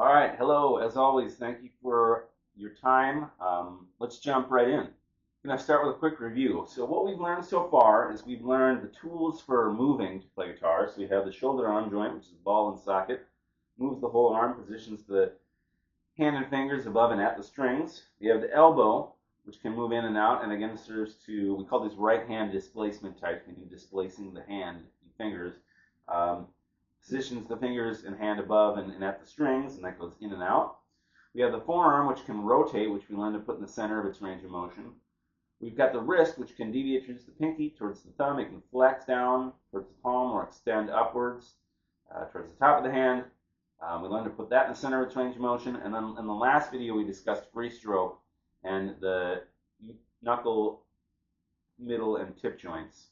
All right, hello. As always, thank you for your time. Let's jump right in. I'm going to start with a quick review. So what we've learned so far is we've learned the tools for moving to play guitar. So we have the shoulder arm joint, which is ball and socket, moves the whole arm, positions the hand and fingers above and at the strings. We have the elbow, which can move in and out, and again serves to, we call these right hand displacement types, meaning displacing the hand and fingers. Um, Positions the fingers and hand above and at the strings, and that goes in and out. We have the forearm, which can rotate, which we learn to put in the center of its range of motion. We've got the wrist, which can deviate towards the pinky, towards the thumb. It can flex down towards the palm or extend upwards towards the top of the hand. We learned to put that in the center of its range of motion. And then in the last video, we discussed free stroke and the knuckle, middle, and tip joints,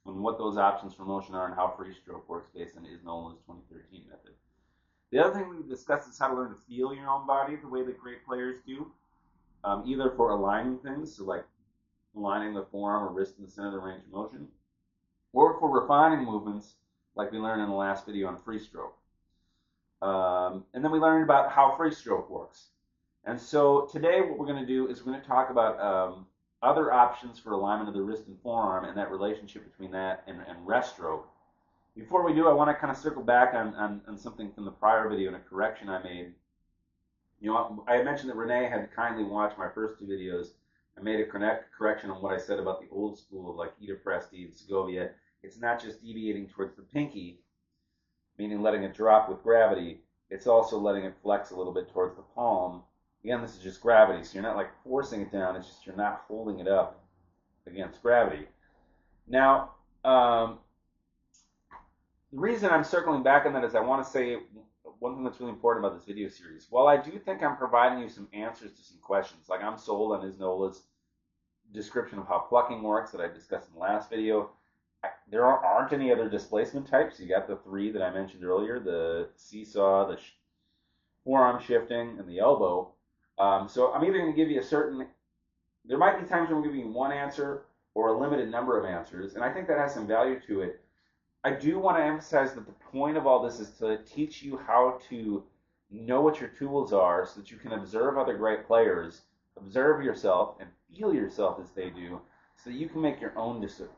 and what those options for motion are and how free stroke works based on Isnola's 2013 method. The other thing we've discussed is how to learn to feel your own body the way that great players do, either for aligning things, so like aligning the forearm or wrist in the center of the range of motion, or for refining movements like we learned in the last video on free stroke. And then we learned about how free stroke works. And so today what we're going to do is we're going to talk about other options for alignment of the wrist and forearm and that relationship between that and rest stroke. Before we do, I want to kind of circle back on something from the prior video and a correction I made. You know, I mentioned that Renee had kindly watched my first two videos. I made a correction on what I said about the old school of like Ida Presti and Segovia. It's not just deviating towards the pinky, meaning letting it drop with gravity. It's also letting it flex a little bit towards the palm. Again, this is just gravity, so you're not like forcing it down. It's just you're not holding it up against gravity. Now, the reason I'm circling back on that is I want to say one thing that's really important about this video series. While I do think I'm providing you some answers to some questions, like I'm sold on Isnola's description of how plucking works that I discussed in the last video, there aren't any other displacement types. You got the three that I mentioned earlier, the seesaw, the forearm shifting, and the elbow. So I'm either going to give you there might be times when I'm giving you one answer or a limited number of answers, and I think that has some value to it. I do want to emphasize that the point of all this is to teach you how to know what your tools are so that you can observe other great players, observe yourself, and feel yourself as they do, so that you can make your own decisions,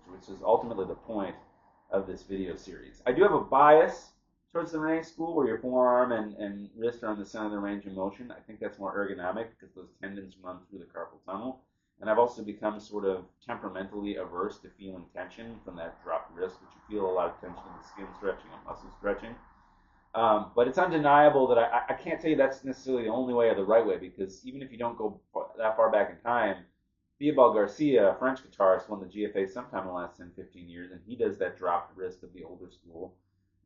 which is ultimately the point of this video series. I do have a bias towards the Renee school where your forearm and wrist are in the center of the range of motion. I think that's more ergonomic because those tendons run through the carpal tunnel. And I've also become sort of temperamentally averse to feeling tension from that dropped wrist, which you feel a lot of tension in the skin stretching and muscle stretching. But it's undeniable that I can't tell you that's necessarily the only way or the right way, because even if you don't go that far back in time, Theobald Garcia, a French guitarist, won the GFA sometime in the last 10, 15 years, and he does that dropped wrist of the older school.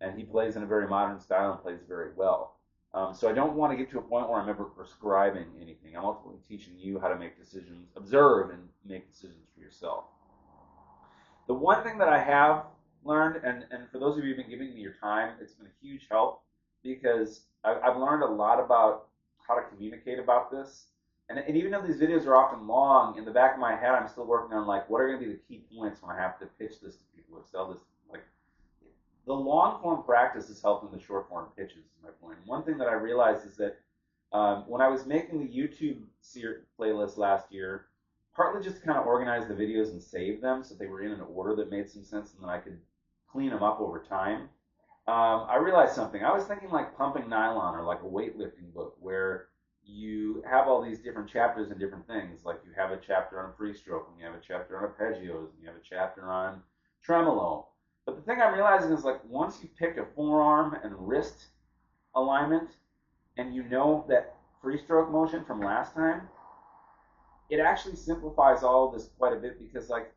And he plays in a very modern style and plays very well. So I don't want to get to a point where I'm ever prescribing anything. I'm ultimately teaching you how to make decisions, observe and make decisions for yourself. The one thing that I have learned, and for those of you who've been giving me your time, it's been a huge help because I've learned a lot about how to communicate about this. And even though these videos are often long, in the back of my head, I'm still working on like what are going to be the key points when I have to pitch this to people or sell this. The long form practice is helping the short form pitches, is my point. One thing that I realized is that when I was making the YouTube playlist last year, partly just to kind of organize the videos and save them so they were in an order that made some sense and then I could clean them up over time, I realized something. I was thinking like Pumping Nylon or like a weightlifting book where you have all these different chapters and different things. Like you have a chapter on free stroke, and you have a chapter on arpeggios, and you have a chapter on tremolo. But the thing I'm realizing is like once you pick a forearm and wrist alignment and you know that free stroke motion from last time, it actually simplifies all of this quite a bit because like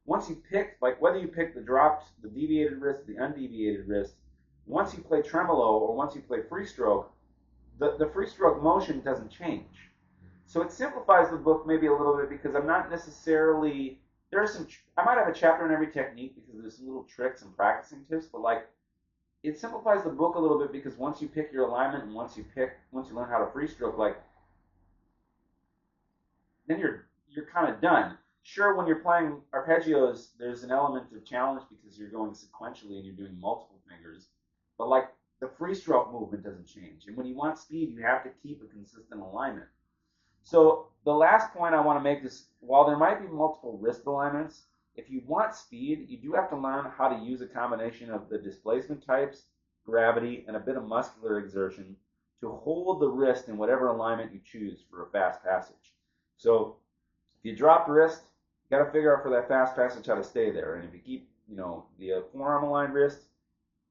once you pick, like whether you pick the dropped, the deviated wrist, the undeviated wrist, once you play tremolo or once you play free stroke, the free stroke motion doesn't change. So it simplifies the book maybe a little bit because I'm not necessarily, I might have a chapter on every technique because there's some little tricks and practicing tips, but like it simplifies the book a little bit because once you pick your alignment and once you learn how to free stroke, like then you're kind of done. Sure, when you're playing arpeggios, there's an element of challenge because you're going sequentially and you're doing multiple fingers, but like the free stroke movement doesn't change. And when you want speed, you have to keep a consistent alignment. So the last point I want to make is, while there might be multiple wrist alignments, if you want speed, you do have to learn how to use a combination of the displacement types, gravity, and a bit of muscular exertion to hold the wrist in whatever alignment you choose for a fast passage. So if you drop the wrist, you got to figure out for that fast passage how to stay there. And if you keep, the forearm aligned wrist,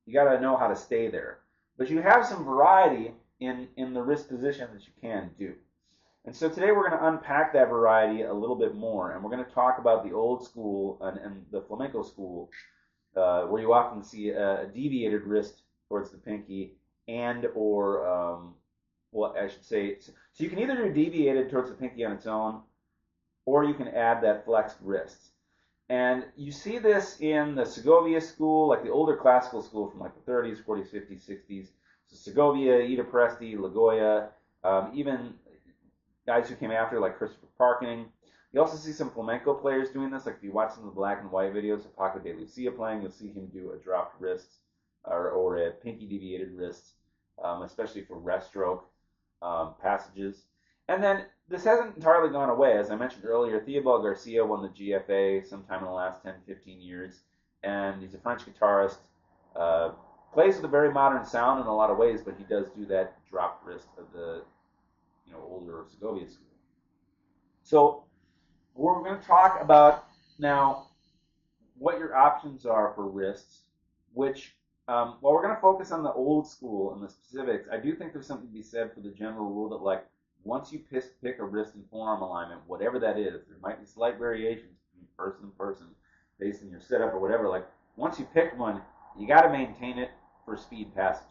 you got to know how to stay there. But you have some variety in the wrist position that you can do. And so today we're going to unpack that variety a little bit more, and we're going to talk about the old school and the flamenco school, where you often see a deviated wrist towards the pinky or I should say, so you can either do deviated towards the pinky on its own, or you can add that flexed wrist. And you see this in the Segovia school, like the older classical school from like the 30s, 40s, 50s, 60s. So Segovia, Ida Presti, Lagoya, even guys who came after, like Christopher Parkening. You also see some flamenco players doing this. Like if you watch some of the black and white videos of Paco de Lucia playing, you'll see him do a dropped wrist or a pinky deviated wrist, especially for rest stroke passages. And then this hasn't entirely gone away. As I mentioned earlier, Theobald Garcia won the GFA sometime in the last 10, 15 years. And he's a French guitarist. Plays with a very modern sound in a lot of ways, but he does do that dropped wrist of the older Segovia school. So we're going to talk about now what your options are for wrists, which while we're going to focus on the old school and the specifics, I do think there's something to be said for the general rule that, like, once you pick a wrist and forearm alignment, whatever that is, there might be slight variations between person to person based on your setup or whatever. Like, once you pick one, you got to maintain it for speed passages.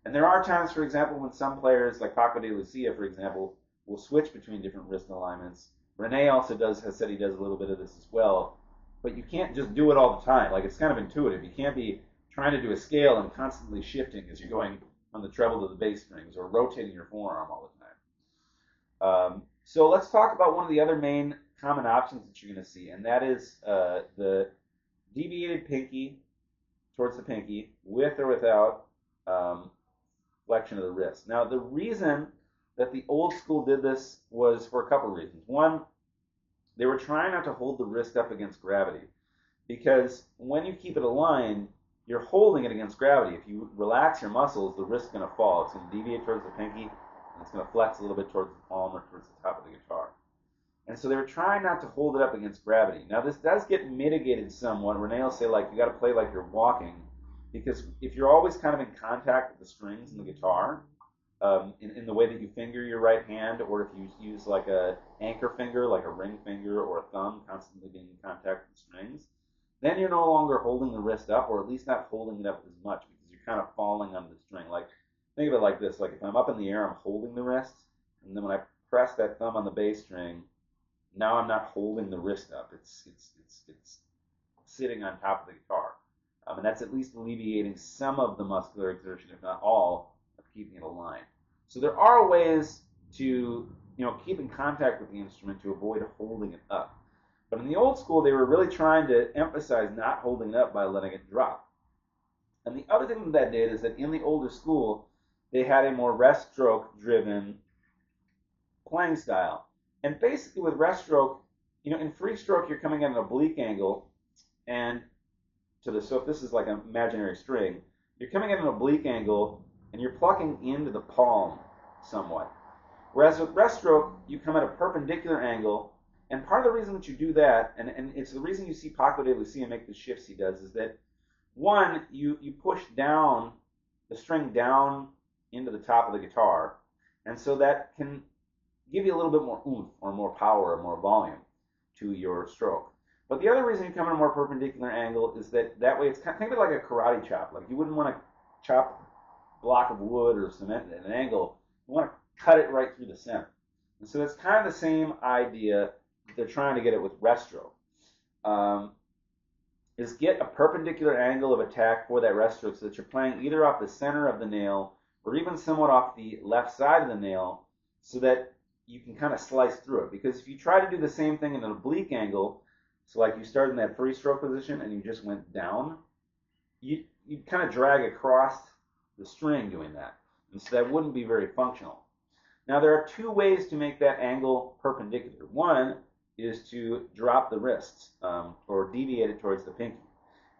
And there are times, for example, when some players, like Paco de Lucia, for example, will switch between different wrist alignments. Rene also has said he does a little bit of this as well. But you can't just do it all the time. Like, it's kind of intuitive. You can't be trying to do a scale and constantly shifting as you're going on the treble to the bass strings or rotating your forearm all the time. So let's talk about one of the other main common options that you're going to see, and that is the deviated pinky towards the pinky with or without flexion of the wrist. Now, the reason that the old school did this was for a couple of reasons. One, they were trying not to hold the wrist up against gravity, because when you keep it aligned, you're holding it against gravity. If you relax your muscles, the wrist's going to fall. It's going to deviate towards the pinky, and it's going to flex a little bit towards the palm or towards the top of the guitar. And so they were trying not to hold it up against gravity. Now, this does get mitigated somewhat. Rene will say, like, you got to play like you're walking, because if you're always kind of in contact with the strings in the guitar, in the way that you finger your right hand, or if you use like a anchor finger, like a ring finger or a thumb, constantly being in contact with the strings, then you're no longer holding the wrist up, or at least not holding it up as much, because you're kind of falling on the string. Like, think of it like this. Like, if I'm up in the air, I'm holding the wrist, and then when I press that thumb on the bass string, now I'm not holding the wrist up. It's sitting on top of the guitar. And that's at least alleviating some of the muscular exertion, if not all, of keeping it aligned. So there are ways to keep in contact with the instrument to avoid holding it up. But in the old school, they were really trying to emphasize not holding it up by letting it drop. And the other thing that did is that in the older school, they had a more rest stroke driven playing style. And basically with rest stroke, in free stroke, you're coming at an oblique angle, and so if this is like an imaginary string, you're coming at an oblique angle and you're plucking into the palm somewhat. Whereas with rest stroke, you come at a perpendicular angle, and part of the reason that you do that, and it's the reason you see Paco de Lucia make the shifts he does, is that, one, you push down the string down into the top of the guitar, and so that can give you a little bit more oomph or more power or more volume to your stroke. But the other reason you come at a more perpendicular angle is that way it's kind of, think of it like a karate chop. Like, you wouldn't want to chop a block of wood or cement at an angle. You want to cut it right through the center. And so it's kind of the same idea that they're trying to get it with rest stroke. Is get a perpendicular angle of attack for that rest stroke so that you're playing either off the center of the nail or even somewhat off the left side of the nail, so that you can kind of slice through it. Because if you try to do the same thing in an oblique angle, so like you start in that free stroke position and you just went down, you kind of drag across the string doing that. And so that wouldn't be very functional. Now there are two ways to make that angle perpendicular. One is to drop the wrist or deviate it towards the pinky.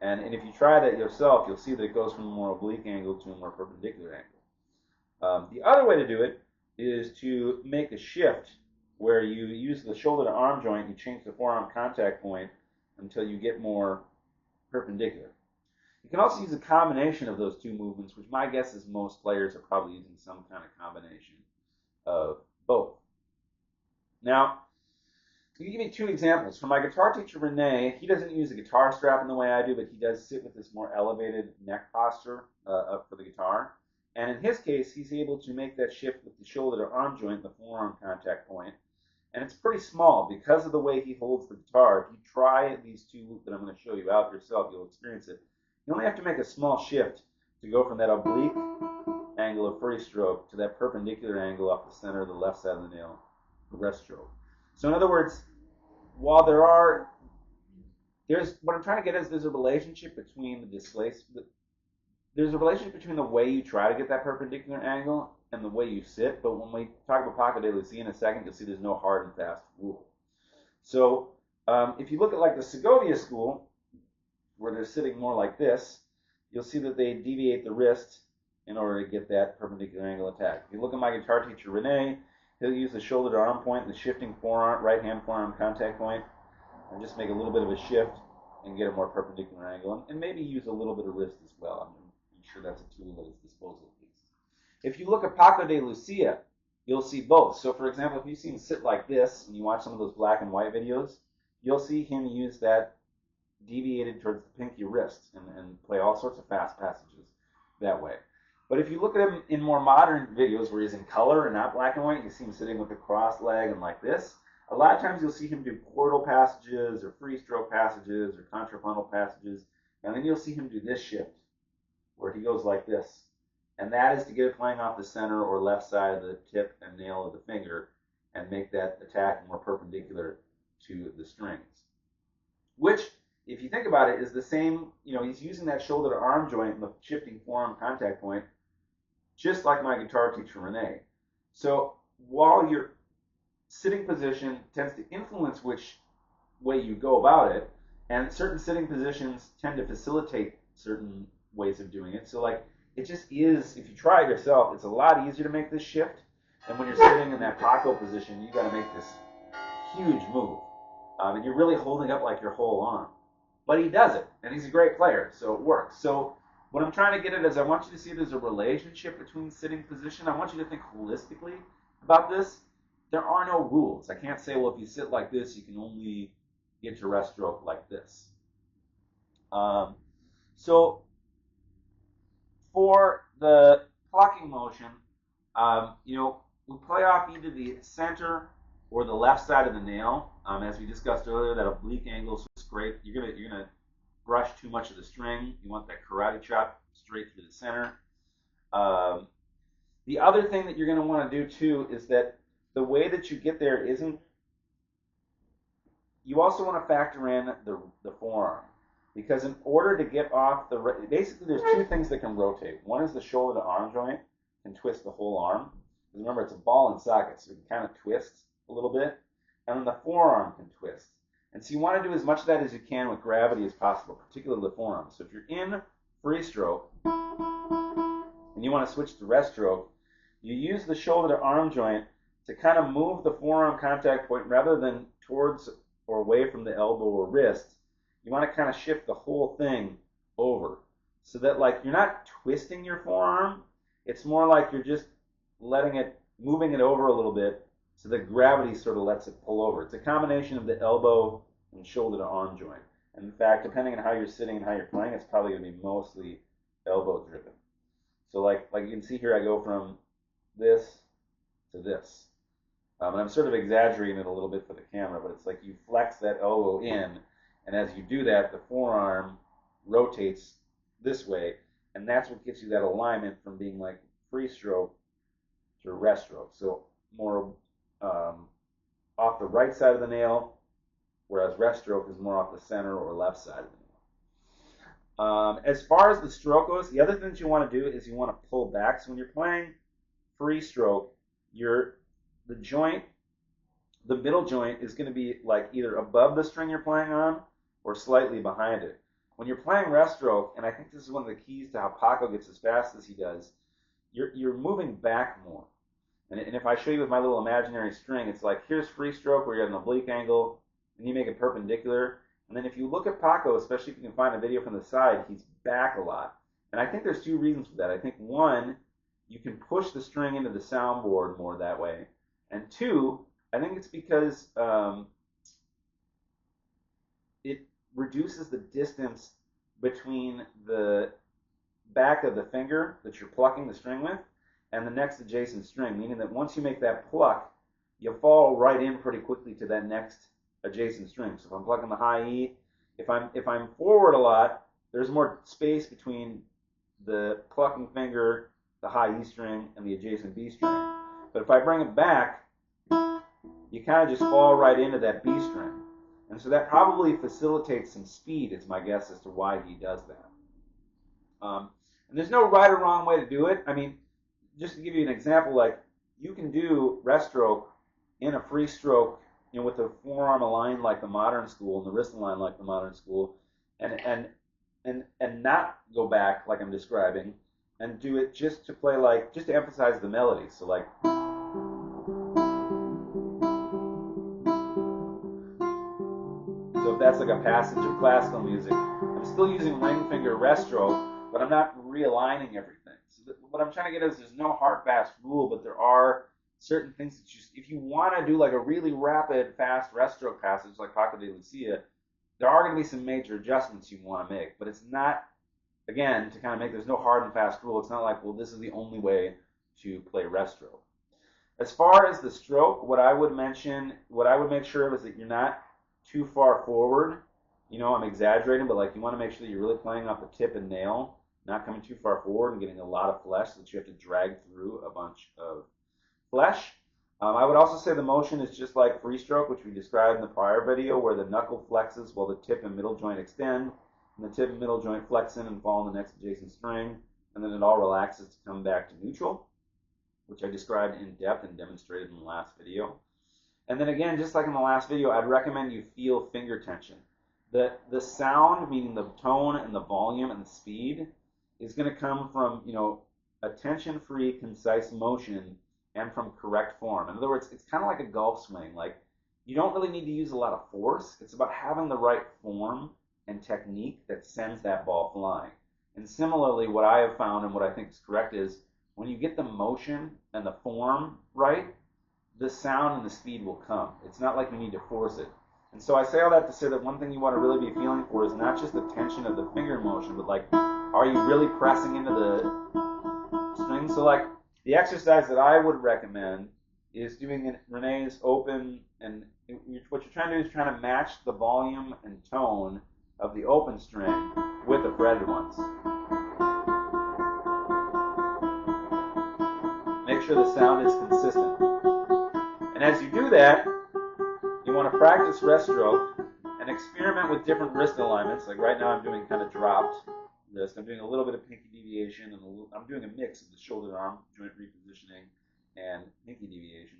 And if you try that yourself, you'll see that it goes from a more oblique angle to a more perpendicular angle. The other way to do it is to make a shift where you use the shoulder to arm joint, you change the forearm contact point until you get more perpendicular. You can also use a combination of those two movements, which my guess is most players are probably using some kind of combination of both. Now, to give you two examples, for my guitar teacher, Rene, he doesn't use a guitar strap in the way I do, but he does sit with this more elevated neck posture up for the guitar. And in his case, he's able to make that shift with the shoulder to arm joint, the forearm contact point. And it's pretty small because of the way he holds the guitar. If you try these two that I'm going to show you out yourself, you'll experience it. You only have to make a small shift to go from that oblique angle of free stroke to that perpendicular angle off the center of the left side of the nail, the rest stroke. So in other words, while what I'm trying to get is there's a relationship between there's a relationship between the way you try to get that perpendicular angle and the way you sit, but when we talk about Paco de Lucia in a second, you'll see there's no hard and fast rule. So if you look at like the Segovia school, where they're sitting more like this, you'll see that they deviate the wrist in order to get that perpendicular angle attack. If you look at my guitar teacher, Rene, he'll use the shoulder to arm point and the shifting forearm, right hand forearm contact point, and just make a little bit of a shift and get a more perpendicular angle, and maybe use a little bit of wrist as well. I'm sure that's a tool at his disposal. If you look at Paco de Lucia, you'll see both. So for example, if you see him sit like this, and you watch some of those black and white videos, you'll see him use that deviated towards the pinky wrist and play all sorts of fast passages that way. But if you look at him in more modern videos where he's in color and not black and white, you see him sitting with the crossed leg and like this, a lot of times you'll see him do chordal passages or free stroke passages or contrapuntal passages, and then you'll see him do this shift where he goes like this. And that is to get it playing off the center or left side of the tip and nail of the finger and make that attack more perpendicular to the strings. Which, if you think about it, is the same, he's using that shoulder to arm joint and the shifting forearm contact point, just like my guitar teacher, Rene. So while your sitting position tends to influence which way you go about it, and certain sitting positions tend to facilitate certain ways of doing it. So like, it just is, if you try it yourself, it's a lot easier to make this shift. And when you're sitting in that Paco position, you got to make this huge move. And you're really holding up like your whole arm. But he does it, and he's a great player, so it works. So what I'm trying to get at is I want you to see there's a relationship between sitting position. I want you to think holistically about this. There are no rules. I can't say, well, if you sit like this, you can only get your rest stroke like this. So for the plucking motion, we play off either the center or the left side of the nail. As we discussed earlier, that oblique angle is just great. You're gonna brush too much of the string. You want that karate chop straight through the center. The other thing that you're going to want to do too is that the way that you get there isn't. You also want to factor in the forearm, because in order to get off basically there's two things that can rotate. One is the shoulder to arm joint can twist the whole arm. Remember, it's a ball and socket, so it can kind of twist a little bit, and then the forearm can twist. And so you want to do as much of that as you can with gravity as possible, particularly the forearm. So if you're in free stroke and you want to switch to rest stroke, you use the shoulder to arm joint to kind of move the forearm contact point rather than towards or away from the elbow or wrist. You want to kind of shift the whole thing over so that like you're not twisting your forearm. It's more like you're just moving it over a little bit so that gravity sort of lets it pull over. It's a combination of the elbow and shoulder to arm joint. And in fact, depending on how you're sitting and how you're playing, it's probably going to be mostly elbow driven. So like you can see here, I go from this to this. And I'm sort of exaggerating it a little bit for the camera, but it's like you flex that elbow in, and as you do that, the forearm rotates this way, and that's what gets you that alignment from being like free stroke to rest stroke. So more off the right side of the nail, whereas rest stroke is more off the center or left side of the nail. As far as the stroke goes, the other thing that you want to do is you want to pull back. So when you're playing free stroke, the joint, the middle joint is going to be like either above the string you're playing on or slightly behind it. When you're playing rest stroke, and I think this is one of the keys to how Paco gets as fast as he does, you're moving back more. And if I show you with my little imaginary string, it's like here's free stroke where you're at an oblique angle, and you make it perpendicular. And then if you look at Paco, especially if you can find a video from the side, he's back a lot. And I think there's two reasons for that. I think one, you can push the string into the soundboard more that way. And two, I think it's because it reduces the distance between the back of the finger that you're plucking the string with and the next adjacent string, meaning that once you make that pluck, you fall right in pretty quickly to that next adjacent string. So if I'm plucking the high E, if I'm forward a lot, there's more space between the plucking finger, the high E string, and the adjacent B string. But if I bring it back, you kind of just fall right into that B string. And so that probably facilitates some speed, is my guess as to why he does that. And there's no right or wrong way to do it. I mean, just to give you an example, like you can do rest stroke in a free stroke, with the forearm aligned like the modern school and the wrist aligned like the modern school, and not go back like I'm describing, and do it just to play just to emphasize the melody. So like. So if that's like a passage of classical music, I'm still using ring finger rest stroke, but I'm not realigning everything. So what I'm trying to get at is there's no hard fast rule, but there are certain things that if you want to do like a really rapid, fast rest stroke passage like Paco de Lucia, there are going to be some major adjustments you want to make. But it's not, again, to kind of there's no hard and fast rule. It's not like, well, this is the only way to play rest stroke. As far as the stroke, what I would make sure of is that you're not too far forward. I'm exaggerating, but you want to make sure that you're really playing off the tip and nail, not coming too far forward and getting a lot of flesh so that you have to drag through a bunch of flesh. I would also say the motion is just like free stroke, which we described in the prior video, where the knuckle flexes while the tip and middle joint extend, and the tip and middle joint flex in and fall in the next adjacent string, and then it all relaxes to come back to neutral, which I described in depth and demonstrated in the last video. And then again, just like in the last video, I'd recommend you feel finger tension. The sound, meaning the tone and the volume and the speed, is going to come from, a tension-free, concise motion and from correct form. In other words, it's kind of like a golf swing. You don't really need to use a lot of force. It's about having the right form and technique that sends that ball flying. And similarly, what I have found and what I think is correct is when you get the motion and the form right, the sound and the speed will come. It's not like you need to force it. And so I say all that to say that one thing you want to really be feeling for is not just the tension of the finger motion, but are you really pressing into the string? So the exercise that I would recommend is doing Renee's open, and what you're trying to do is trying to match the volume and tone of the open string with the fretted ones. Make sure the sound is consistent. And as you do that, you want to practice rest stroke and experiment with different wrist alignments. Like right now I'm doing kind of dropped wrist. I'm doing a little bit of pinky deviation, and I'm doing a mix of the shoulder arm joint repositioning and pinky deviation.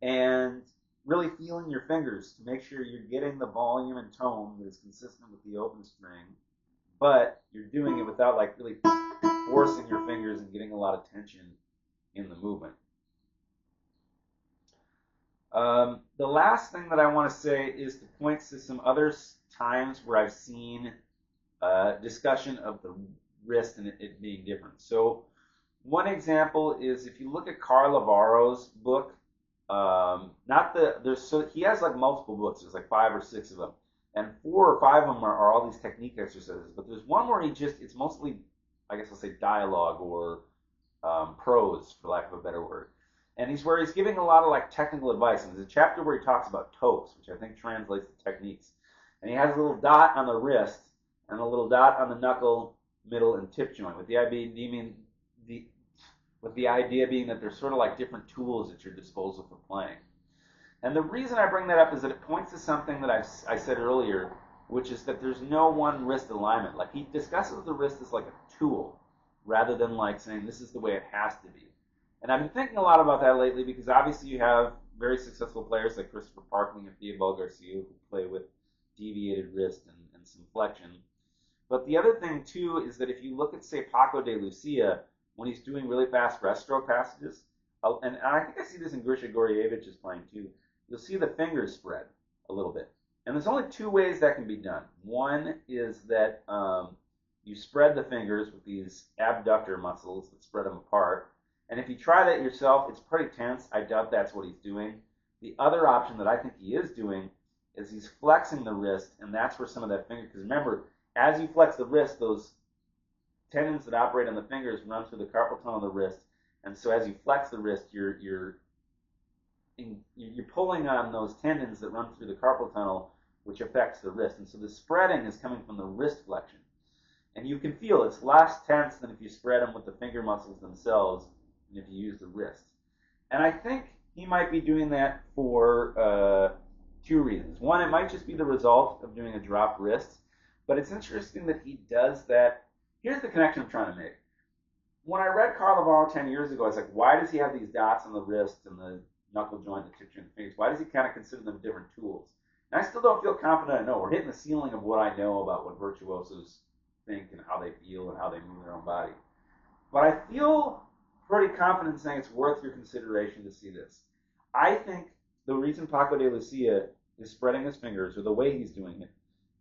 And really feeling your fingers to make sure you're getting the volume and tone that is consistent with the open string, but you're doing it without really forcing your fingers and getting a lot of tension in the movement. The last thing that I want to say is to point to some other times where I've seen discussion of the wrist and it being different. So one example is if you look at Carl Lavaro's book, he has multiple books. There's 5 or 6 of them, and 4 or 5 of them are all these technique exercises. But there's one where it's mostly, I guess I'll say, dialogue or prose, for lack of a better word. And he's giving a lot of technical advice. And there's a chapter where he talks about toes, which I think translates to techniques. And he has a little dot on the wrist and a little dot on the knuckle, middle, and tip joint, with the idea being that they're sort of different tools at your disposal for playing. And the reason I bring that up is that it points to something that I said earlier, which is that there's no one wrist alignment. Like, he discusses the wrist as like a tool rather than like saying this is the way it has to be. And I've been thinking a lot about that lately because obviously you have very successful players like Christopher Parkling and Theobald Garcia who play with deviated wrist and some flexion. But the other thing too is that if you look at, say, Paco de Lucia, when he's doing really fast breaststroke passages, and I think I see this in Grisha Goryevich's playing too, you'll see the fingers spread a little bit. And there's only two ways that can be done. One is that you spread the fingers with these abductor muscles that spread them apart. And if you try that yourself, it's pretty tense. I doubt that's what he's doing. The other option that I think he is doing is he's flexing the wrist, and that's where some of that finger, because remember, as you flex the wrist, those tendons that operate on the fingers run through the carpal tunnel of the wrist. And so as you flex the wrist, you're pulling on those tendons that run through the carpal tunnel, which affects the wrist. And so the spreading is coming from the wrist flexion. And you can feel it's less tense than if you spread them with the finger muscles themselves and if you use the wrist. And I think he might be doing that for two reasons. One, it might just be the result of doing a dropped wrist, but it's interesting that he does that. Here's the connection I'm trying to make. When I read Carl Navarro 10 years ago, I was like, why does he have these dots on the wrist and the knuckle joint, the tip joint, the fingers? Why does he kind of consider them different tools? And I still don't feel confident. I know we're hitting the ceiling of what I know about what virtuosos think and how they feel and how they move their own body. But I feel pretty confident in saying it's worth your consideration to see this. I think the reason Paco de Lucia is spreading his fingers, or the way he's doing it,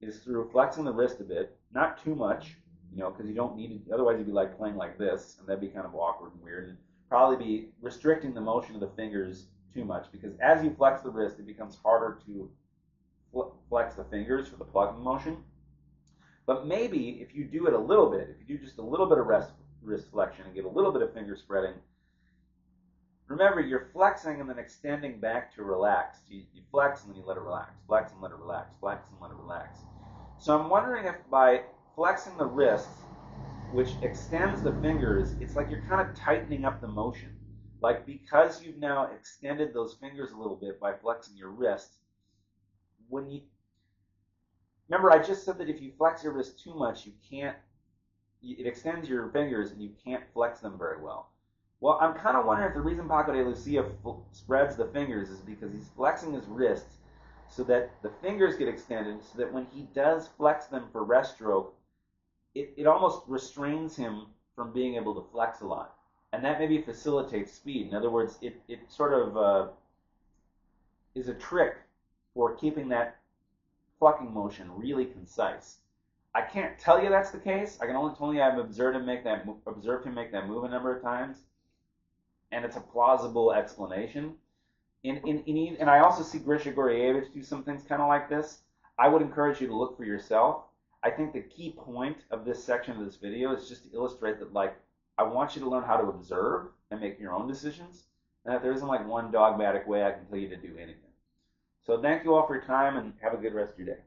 is through flexing the wrist a bit, not too much, because you don't need it. Otherwise, you'd be like playing like this, and that'd be kind of awkward and weird, and probably be restricting the motion of the fingers too much, because as you flex the wrist, it becomes harder to flex the fingers for the plugging motion. But maybe if you do it a little bit, if you do just a little bit of wrist flexion and get a little bit of finger spreading, remember, you're flexing and then extending back to relax. You flex and then you let it relax, flex and let it relax, flex and let it relax. So I'm wondering if by flexing the wrist, which extends the fingers, it's like you're kind of tightening up the motion. Like, because you've now extended those fingers a little bit by flexing your wrist, remember, I just said that if you flex your wrist too much, it extends your fingers and you can't flex them very well. Well, I'm kind of wondering if the reason Paco de Lucia spreads the fingers is because he's flexing his wrists so that the fingers get extended, so that when he does flex them for rest stroke, it almost restrains him from being able to flex a lot. And that maybe facilitates speed. In other words, it sort of is a trick for keeping that plucking motion really concise. I can't tell you that's the case. I can only tell you I've observed him make that move a number of times, and it's a plausible explanation. And I also see Grisha Goryevich do some things kind of like this. I would encourage you to look for yourself. I think the key point of this section of this video is just to illustrate that, like, I want you to learn how to observe and make your own decisions, and that there isn't like one dogmatic way I can tell you to do anything. So thank you all for your time, and have a good rest of your day.